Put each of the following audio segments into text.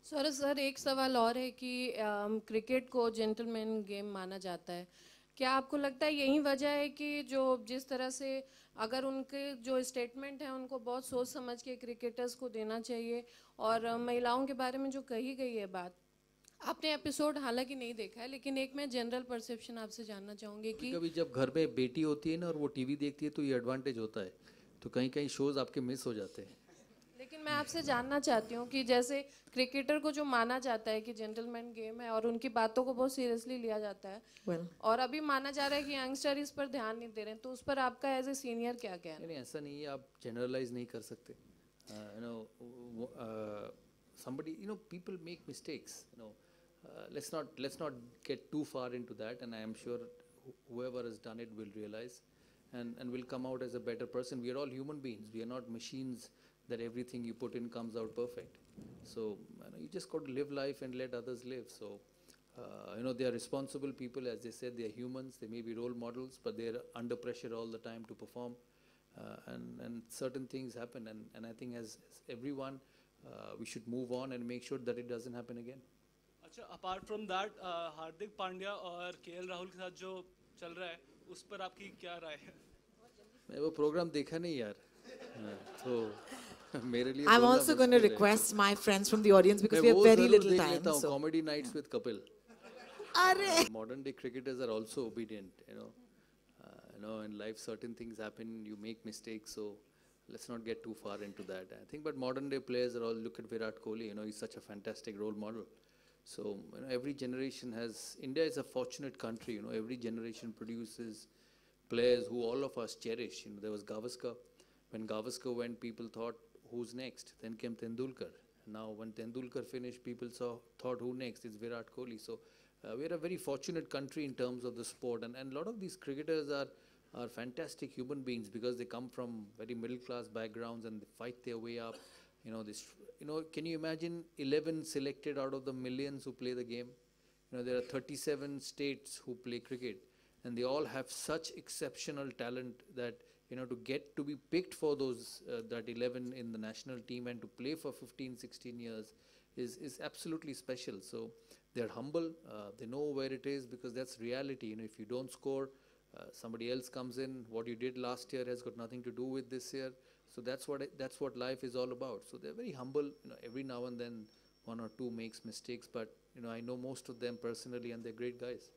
Sir एक सवाल और है कि क्रिकेट को जेंटलमैन गेम माना जाता है। क्या आपको लगता है यही वजह है कि जो जिस तरह से अगर उनके जो स्टेटमेंट है उनको बहुत सोच समझ के क्रिकेटर्स को देना चाहिए, और महिलाओं के बारे में जो कही गई है बात, आपने एपिसोड हालांकि नहीं देखा है लेकिन एक मैं जनरल परसेप्शन आपसे जानना चाहूँगी कभी कि कभी जब घर में बेटी होती है ना और वो टीवी देखती है तो ये एडवांटेज होता है, तो कहीं कहीं शोज आपके मिस हो जाते हैं। लेकिन मैं आपसे जानना चाहती हूँ कि जैसे क्रिकेटर को जो माना जाता है कि जेंटलमैन गेम है और उनकी बातों को बहुत सीरियसली लिया जाता है, Well, और अभी माना जा रहा है कि यंगस्टर इस पर ध्यान नहीं दे रहे हैं, तो उस पर आपका एज ए सीनियर क्या कहना नहीं है? नहीं, ऐसा नहीं है, आप जनरलाइज नहीं कर सकते। You know somebody, you know, people make mistakes, you know. Let's not get too far into that, and I am sure whoever has done it will realize and will come out as a better person. We are all human beings, we are not machines that everything you put in comes out perfect. So you know, you just got to live life and let others live. So you know, they are responsible people, as they said, they are humans, they may be role models, but they are under pressure all the time to perform. And certain things happen, and I think as everyone, we should move on and make sure that it doesn't happen again. अच्छा, apart from that, Hardik Pandya और KL Rahul के साथ जो चल रहा है उस पर आपकी क्या राय है? मैं वो प्रोग्राम देखा नहीं यार, तो मेरे लिए I'm बोलना also going to मुश्किल है। request my friends from the audience because मैं we have वो very जरूर little देख time. लेता हूँ, So, comedy nights with Kapil. Arre! Modern day cricketers are also obedient, you know. You know, in life certain things happen, you make mistakes, so let's not get too far into that. I think, but modern day players are all, look at Virat Kohli, you know, he's such a fantastic role model. So, you know, every generation has, India is a fortunate country, you know, every generation produces players who all of us cherish. You know, there was Gavaskar. When Gavaskar went, people thought, who's next? Then came Tendulkar. Now, when Tendulkar finished, people thought, who next? It's Virat Kohli. So, we're a very fortunate country in terms of the sport, and a lot of these cricketers are fantastic human beings because they come from very middle class backgrounds and they fight their way up. You know, this, you know, can you imagine 11 selected out of the millions who play the game? You know, there are 37 states who play cricket, and they all have such exceptional talent that, you know, to get to be picked for those that 11 in the national team and to play for 15, 16 years is absolutely special. So they're humble, they know where it is because that's reality. You know, if you don't score, somebody else comes in. What you did last year has got nothing to do with this year. So that's what life is all about. So they're very humble. You know, every now and then one or two makes mistakes, but you know, I know most of them personally, and they're great guys.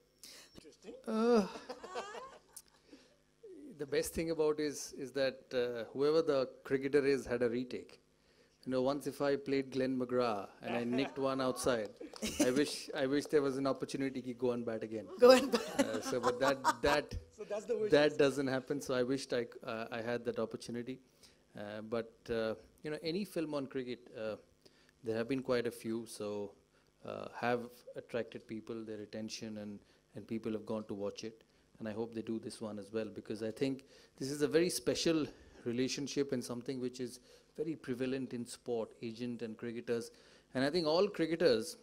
The best thing about is that whoever the cricketer is had a retake. You know, once if I played Glenn McGrath and I nicked one outside, I wish there was an opportunity to go and bat again. Go and So, but that So that's the wish. that doesn't happen. So I wished I had that opportunity. But you know, any film on cricket, there have been quite a few. So have attracted people, their attention, and people have gone to watch it. And I hope they do this one as well, because I think this is a very special relationship and something which is very prevalent in sport, agent and cricketers. And I think all cricketers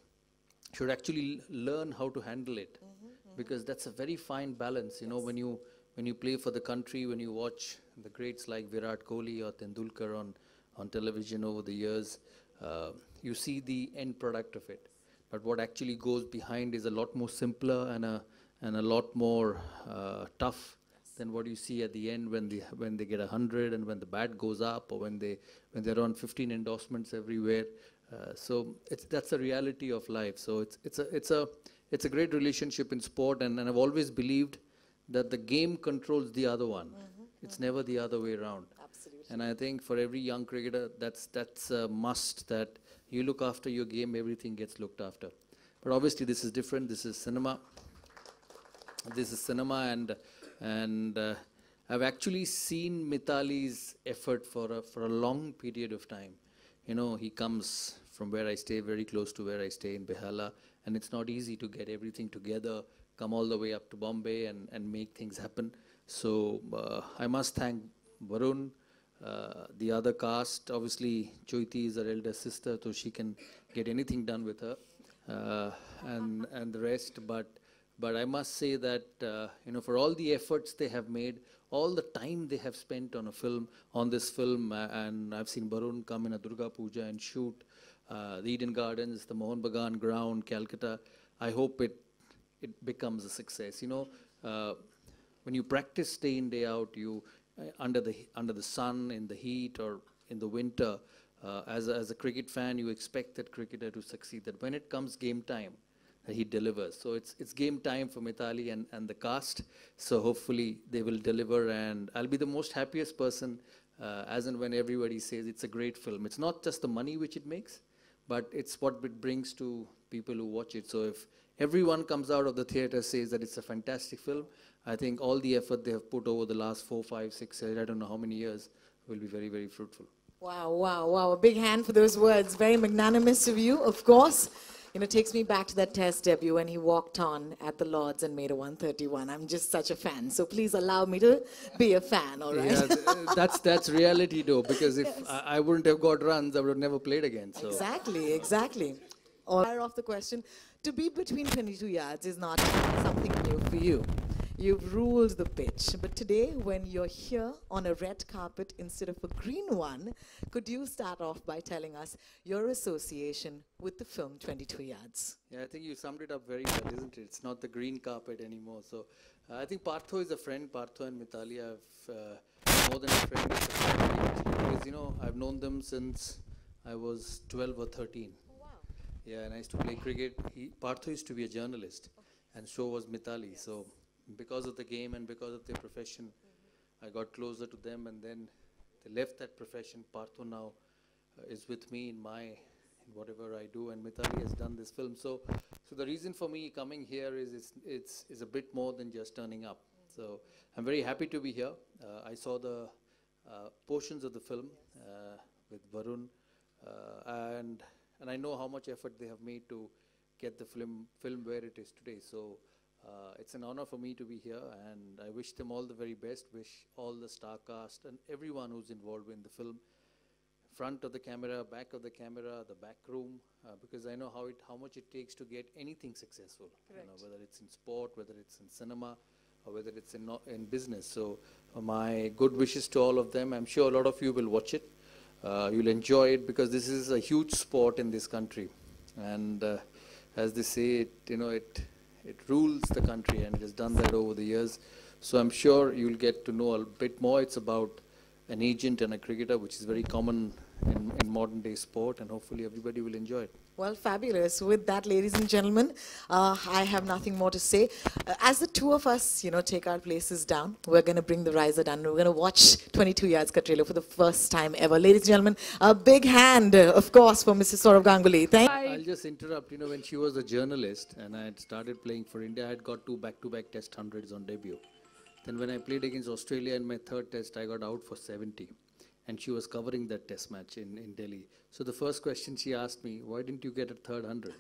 should actually learn how to handle it, because that's a very fine balance. You know, when you play for the country, when you watch the greats like Virat Kohli or Tendulkar on television over the years, you see the end product of it. But what actually goes behind is a lot more simpler and a lot more tough than what you see at the end when they get 100 and when the bat goes up, or when they're on 15 endorsements everywhere. So that's a reality of life. So it's a great relationship in sport, and I've always believed that the game controls the other one. It's never the other way around. Absolutely. And I think for every young cricketer, that's a must, that you look after your game, everything gets looked after. But obviously this is different. This is cinema. This is cinema, and I've actually seen Mitali's effort for a long period of time. You know, he comes from where I stay, very close to where I stay in Behala, and it's not easy to get everything together, come all the way up to Bombay and make things happen. So I must thank Varun, the other cast. Obviously, Choiti is her elder sister, so she can get anything done with her, and the rest. But But I must say that, for all the efforts they have made, all the time they have spent on on this film, and I've seen Barun come in a Durga Puja and shoot the Eden Gardens, the Mohan Bagan ground, Calcutta. I hope it becomes a success. When you practice day in, day out, under the sun, in the heat, or in the winter, as a cricket fan, you expect that cricketer to succeed. That when it comes game time, he delivers. So it's game time for Mithali and the cast. So hopefully they will deliver, and I'll be the most happiest person as and when everybody says it's a great film. It's not just the money which it makes, but it's what it brings to people who watch it. So if everyone comes out of the theater says that it's a fantastic film, I think all the effort they have put over the last 4, 5, 6, I don't know how many years, will be very, very fruitful. Wow, wow, wow. A big hand for those words. Very magnanimous of you, of course. Takes me back to that Test debut when he walked on at the Lords and made a 131. I'm just such a fan. So please allow me to be a fan, all right? Yeah, that's reality, though, because if I wouldn't have got runs, I would have never played again. So. Exactly. Fire off the question. To be between 22 yards is not something new for you. You've ruled the pitch, but today when you're here on a red carpet instead of a green one, could you start off by telling us your association with the film 22 Yards? Yeah, I think you summed it up very well, isn't it? It's not the green carpet anymore. So I think Partho is a friend. Partho and Mithali have more than a friend. It's a family, because, I've known them since I was 12 or 13. Oh, wow. Yeah, and I used to play cricket. Partho used to be a journalist, and so was Mithali. Yes. So because of the game and because of their profession, I got closer to them, and then they left that profession. Partho now is with me in whatever I do, and Mithali has done this film. So the reason for me coming here is it's a bit more than just turning up. So I'm very happy to be here. I saw the portions of the film with Varun, and I know how much effort they have made to get the film where it is today. So it's an honor for me to be here, and I wish them all the very best. Wish all the star cast and everyone who's involved in the film, front of the camera, back of the camera, the back room, because I know how much it takes to get anything successful. Whether it's in sport, whether it's in cinema, or whether it's in business. So my good wishes to all of them. I'm sure a lot of you will watch it. You'll enjoy it, because this is a huge sport in this country, and as they say, it rules the country, and it has done that over the years. So I'm sure you'll get to know a bit more. It's about an agent and a cricketer, which is very common in modern day sport, and hopefully everybody will enjoy it. Well, fabulous. With that, ladies and gentlemen, I have nothing more to say. As the two of us, take our places down, we're going to bring the riser down. We're going to watch 22 Yards Ka trailer for the first time ever. Ladies and gentlemen, a big hand, of course, for Mrs. Saurav Ganguly. I'll just interrupt. When she was a journalist and I had started playing for India, I had got 2 back-to-back Test hundreds on debut. Then when I played against Australia in my 3rd Test, I got out for 70. And she was covering that Test match in Delhi. So the first question she asked me, why didn't you get a 3rd 100?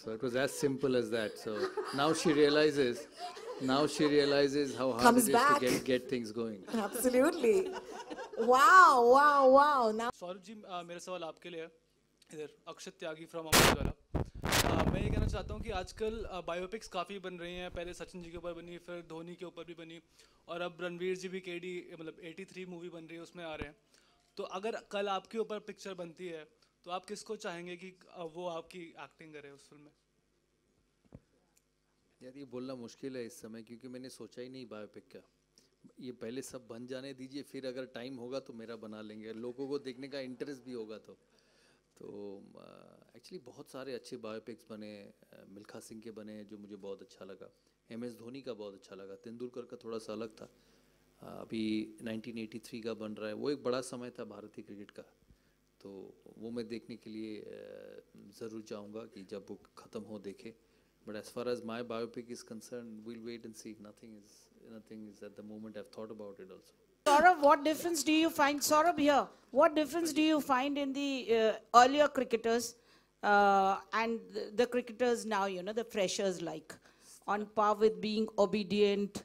So it was as simple as that. So now she realizes how hard it is to get things going. Absolutely. Wow. Now, Saurabh ji, मेरा सवाल आपके लिए है। इधर अक्षत त्यागी from अमृतवाला। मैं ये कहना चाहता हूँ कि आजकल बायोपिक्स काफ़ी बन रही हैं। पहले सचिन जी के ऊपर बनी, फिर धोनी के ऊपर भी बनी, और अब रणवीर जी भी केडी 83 मूवी बन रही है, उसमें आ रहे हैं। तो अगर कल आपके ऊपर पिक्चर बनती है, तो आप किसको चाहेंगे कि वो आपकी एक्टिंग करे उस फिल्म में? यार, ये बोलना मुश्किल है इस समय, क्योंकि मैंने सोचा ही नहीं बायोपिक का। ये पहले सब बन जाने दीजिए, फिर अगर टाइम होगा तो मेरा बना लेंगे, लोगों को देखने का इंटरेस्ट भी होगा तो एक्चुअली बहुत सारे अच्छे बायोपिक्स बने। मिल्खा सिंह के बने जो मुझे बहुत अच्छा लगा, MS धोनी का बहुत अच्छा लगा, तेंदुलकर का थोड़ा सा अलग था। अभी 1983 का बन रहा है, वो एक बड़ा समय था भारतीय क्रिकेट का, तो वो मैं देखने के लिए ज़रूर चाहूँगा कि जब वो ख़त्म हो देखे। But as far as my biopic is concerned, we'll wait and see. Nothing is at the moment. I've thought about it also. Saurav, what difference do you find, Saurav here, what difference do you find in the earlier cricketers and the cricketers now, the freshers on par with being obedient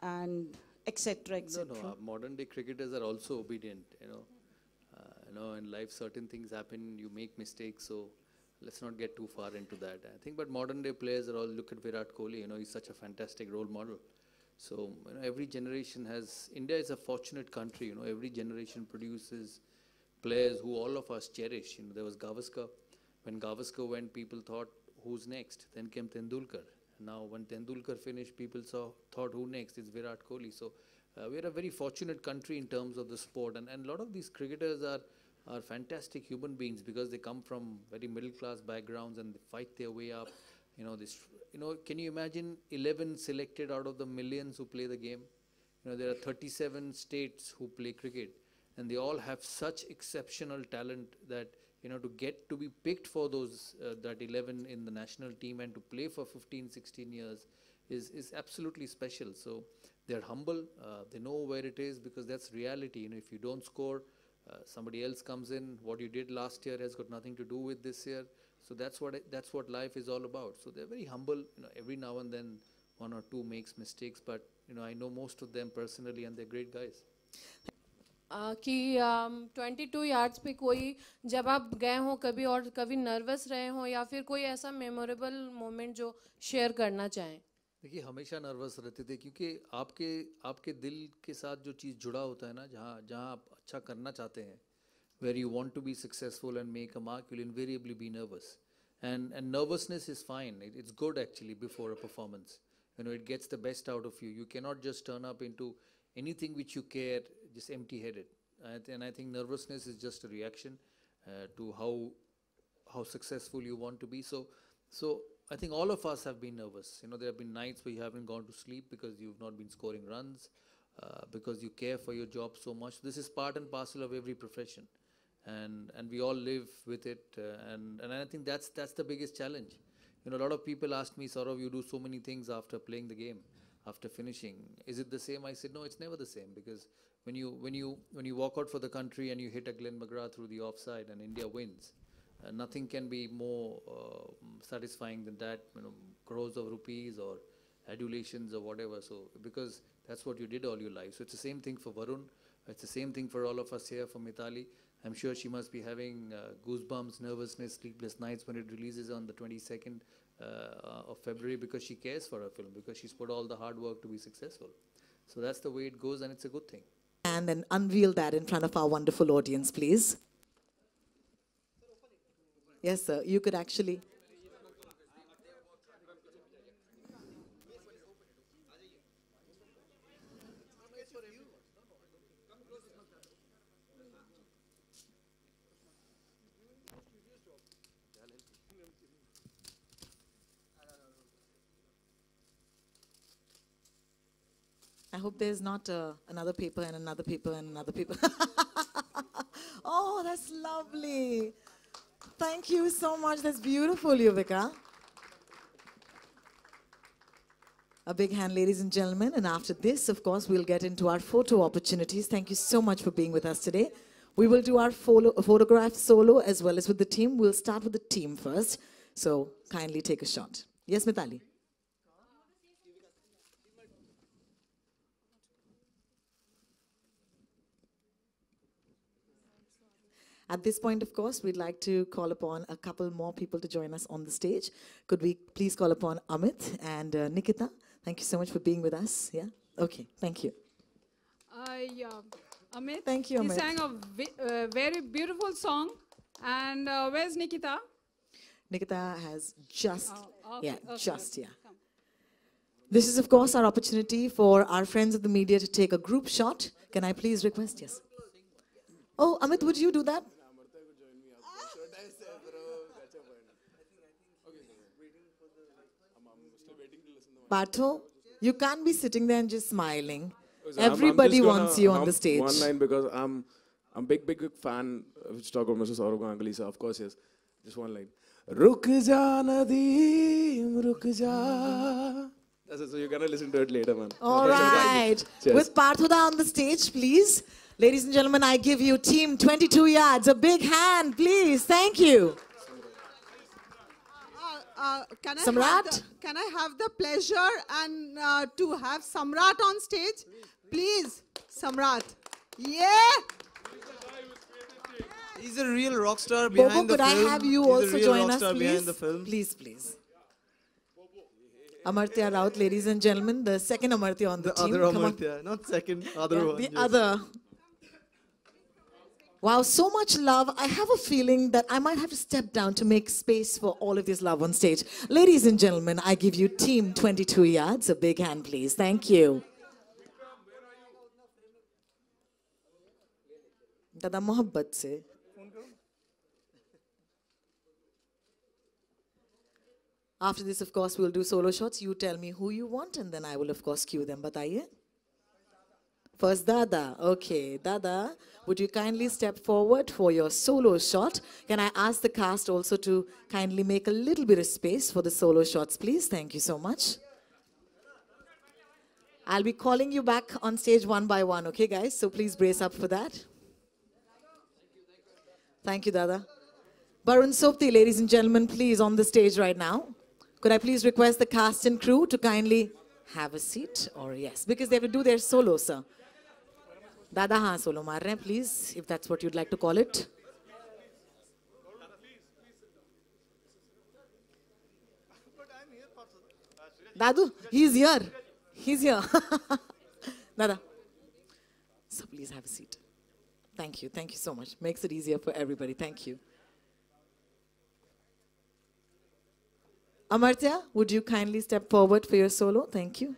and etc. No, modern day cricketers are also obedient, in life certain things happen, you make mistakes, so let's not get too far into that. I think, but modern day players are all, look at Virat Kohli, you know, he's such a fantastic role model. So, you know, every generation has, India is a fortunate country, you know, every generation produces players who all of us cherish. You know, there was Gavaskar. When Gavaskar went, people thought, who's next? Then came Tendulkar. Now, when Tendulkar finished, people thought, who next? It's Virat Kohli. So, we're a very fortunate country in terms of the sport. And a lot of these cricketers are fantastic human beings because they come from very middle class backgrounds and they fight their way up. You know, can you imagine 11 selected out of the millions who play the game? You know, there are 37 states who play cricket, and they all have such exceptional talent that, you know, to get to be picked for those that 11 in the national team and to play for 15, 16 years is absolutely special. So they're humble. They know where it is because that's reality. You know, if you don't score, somebody else comes in. What you did last year has got nothing to do with this year. So that's what life is all about. So they're very humble. You know, every now and then one or two makes mistakes, but you know, I know most of them personally, and they're great guys. कि 22 yards पे कोई जब आप गए हो कभी और कभी नर्वस रहे हो या फिर कोई ऐसा मेमोरेबल मोमेंट जो शेयर करना चाहें? देखिए, हमेशा नर्वस रहते थे क्योंकि आपके दिल के साथ जो चीज़ जुड़ा होता है ना, जहाँ आप अच्छा करना चाहते हैं, where you want to be successful and make a mark, you'll invariably be nervous. And nervousness is fine. It's good actually before a performance. You know, it gets the best out of you. You cannot just turn up into anything which you care just empty-headed. And I think nervousness is just a reaction to how successful you want to be. So I think all of us have been nervous. You know, there have been nights where you haven't gone to sleep because you've not been scoring runs, because you care for your job so much. This is part and parcel of every profession. And we all live with it, and I think that's the biggest challenge. You know, a lot of people ask me, Saurav, you do so many things after playing the game, after finishing. Is it the same? I said, no, it's never the same, because when you walk out for the country and you hit a Glenn McGrath through the offside and India wins, nothing can be more satisfying than that. You know, crores of rupees or adulations or whatever. So because that's what you did all your life. So it's the same thing for Varun. It's the same thing for all of us here, for Mithali. I'm sure she must be having goosebumps, nervousness, sleepless nights when it releases on the 22nd of February, because she cares for her film, because she's put all the hard work to be successful. So that's the way it goes, and it's a good thing. And then unveil that in front of our wonderful audience, please. Yes, sir. You could actually. I hope there's not another paper and another paper and another paper. Oh, that's lovely. Thank you so much. That's beautiful, Yuvika. A big hand, ladies and gentlemen. And after this, of course, we'll get into our photo opportunities. Thank you so much for being with us today. We will do our photograph solo as well as with the team. We'll start with the team first. So kindly take a shot. Yes, Mithali. At this point, of course, we'd like to call upon a couple more people to join us on the stage. Could we please call upon Amit and Nikita? Thank you so much for being with us. Yeah? Okay, thank you. Yeah, Amit. Thank you, Amit. He sang a very beautiful song. And where's Nikita? Nikita has just, Okay. yeah. This is, of course, our opportunity for our friends of the media to take a group shot. Can I please request? Yes. Oh, Amit, would you do that? Partho, you can't be sitting there and just smiling. Everybody wants you on the stage. One line, because I'm big fan of Stockholm, Mr. Saurav Ganguly, so of course, yes. Just one line. Ruk ja Nadeem, ruk ja. That's it, so you're gonna listen to it later, man. All right. With Parthuda on the stage, please. Ladies and gentlemen, I give you team 22 yards. A big hand, please. Thank you. Samrat? Can I have the pleasure and to have Samrat on stage? Please, Samrat. Yeah. He's a real rock star Bobo, behind could the I film. have you He's a also real join rock us, star please? behind the film. Please, please. Amartya Raut, ladies and gentlemen, the second Amartya on the team. Other Come on. Amartya, not second, other Yeah, one. the yes. other. Wow, so much love. I have a feeling that I might have to step down to make space for all of this love on stage. Ladies and gentlemen, I give you Team 22 Yards. A big hand, please. Thank you. Dada mohabbat se. After this, of course, we'll do solo shots. You tell me who you want, and then I will, of course, cue them. Bataiye. First, Dada. Okay, Dada, would you kindly step forward for your solo shot? Can I ask the cast also to kindly make a little bit of space for the solo shots, please? Thank you so much. I'll be calling you back on stage one by one, okay, guys? So please brace up for that. Thank you, Dada. Barun Sopti, ladies and gentlemen, please on the stage right now. Could I please request the cast and crew to kindly have a seat? Or yes, because they have to do their solo, sir. Dada haan solo maar rahe hain, please, if that's what you'd like to call it. Dadu, he's here. He's here. Dada. So please have a seat. Thank you. Thank you so much. Makes it easier for everybody. Thank you. Amartya, would you kindly step forward for your solo? Thank you.